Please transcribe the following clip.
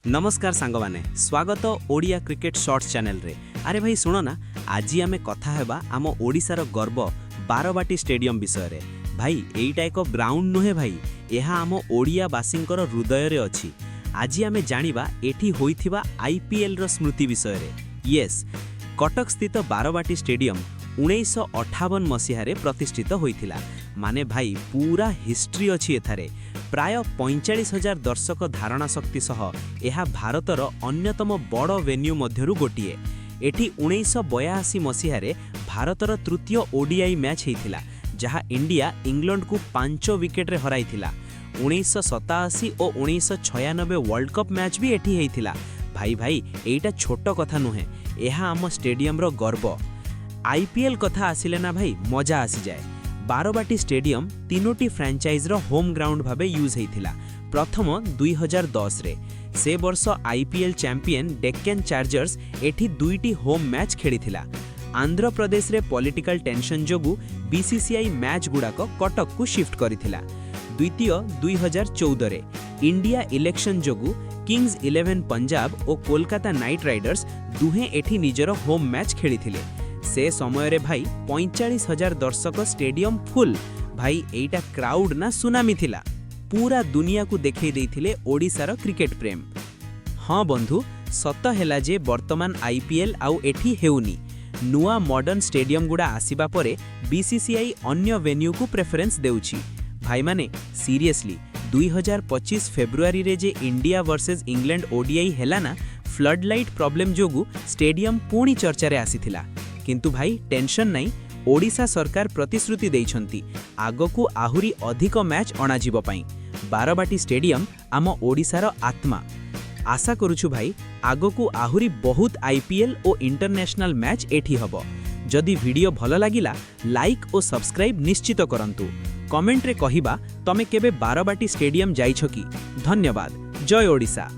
नमस्कार सांगवाने स्वागत Odia cricket shorts channel रे। अरे भाई सुनो ना, आज आमे कथा हेबा आम ओडिशार गर्व बारवाटी स्टेडियम विषय रे। भाई एइटा एक ग्राउंड नुहे भाई, एहा आम ओडिया बासिंकर हृदय रे अछि। आज आमे जानिबा एठी होइथिबा आईपीएल रो स्मृति विषय रे। यस, कटक स्थित बारवाटी स्टेडियम 1958 मसीह रे प्रतिष्ठित होइथिला। माने भाई पूरा हिस्ट्री अछि एथारे। प्राय 45,000 दर्शक धारणा शक्ति सह एहा भारतर अन्यतम बड़ वेन्यू मध्यरु गोटिए। एठी 1982 मसीह रे भारतर तृतीय ओडीआई मैच हेइथिला, जहा इंडिया इंग्लैंड को 5 विकेट रे हराइथिला। 1987 और 1996 वर्ल्ड कप मैच भी एठी हेइथिला। भाई एइटा छोट कथा नुहे, एहा आम स्टेडियम रो गर्व। आईपीएल कथा आसिले ना भाई मजा आसी जाए। बारवाटी स्टेडियम तीनोटी फ्रांचाइज रो होम ग्राउंड भाबे यूज हेइथिला। प्रथम 2010 रे से वर्ष आईपीएल चैंपियन डेक्कन चार्जर्स एठी दुईटी होम मैच खेलिथिला। आंध्र प्रदेश रे पॉलिटिकल टेंशन जोगु बीसीसीआई मैच गुड़ाक कटक को शिफ्ट करिथिला। द्वितीय 2014 रे इंडिया इलेक्शन जोगु किंग्स 11 पंजाब और कोलकाता नाइट राइडर्स दुहे एठी निजर होम मैच खेलिथिले। से समय रे भाई 45,000 दर्शक स्टेडियम फुल। भाई एइटा क्राउड ना सुनामी थिला, पूरा दुनिया को देखै देइथिले ओडिशार क्रिकेट प्रेम। हाँ बंधु, सत हैला जे वर्तमान आईपीएल आउ एठी हेउनी। नुआ मॉडर्न स्टेडियम गुड़ा आसीबा परे बीसीसीआई अन्य वेन्यू को प्रेफरेंस देउछि। भाई माने सीरियसली 2025 फेब्रुआरी रे जे इंडिया वर्सेस इंग्लैंड ओडीआई हैला ना, फ्लड लाइट प्रॉब्लम जोगु स्टेडियम पुणी चर्चा रे आसीथिला। किंतु भाई टेंशन नहीं, ओडिशा सरकार प्रतिश्रुति देइछंती आगकू आहुरी अधिक मैच अणाजिबो पई। बारवाटी स्टेडियम आम ओडिशार आत्मा। आशा करूछु भाई आगकू आहुरी बहुत आईपीएल और इंटरनेशनल मैच एठी हबो। जदि वीडियो भल लागिला लाइक और सब्सक्राइब निश्चित करंतु। कमेंट रे कहिबा तमे केबे बारवाटी स्टेडियम जाइछो कि। धन्यवाद। जय ओडिशा।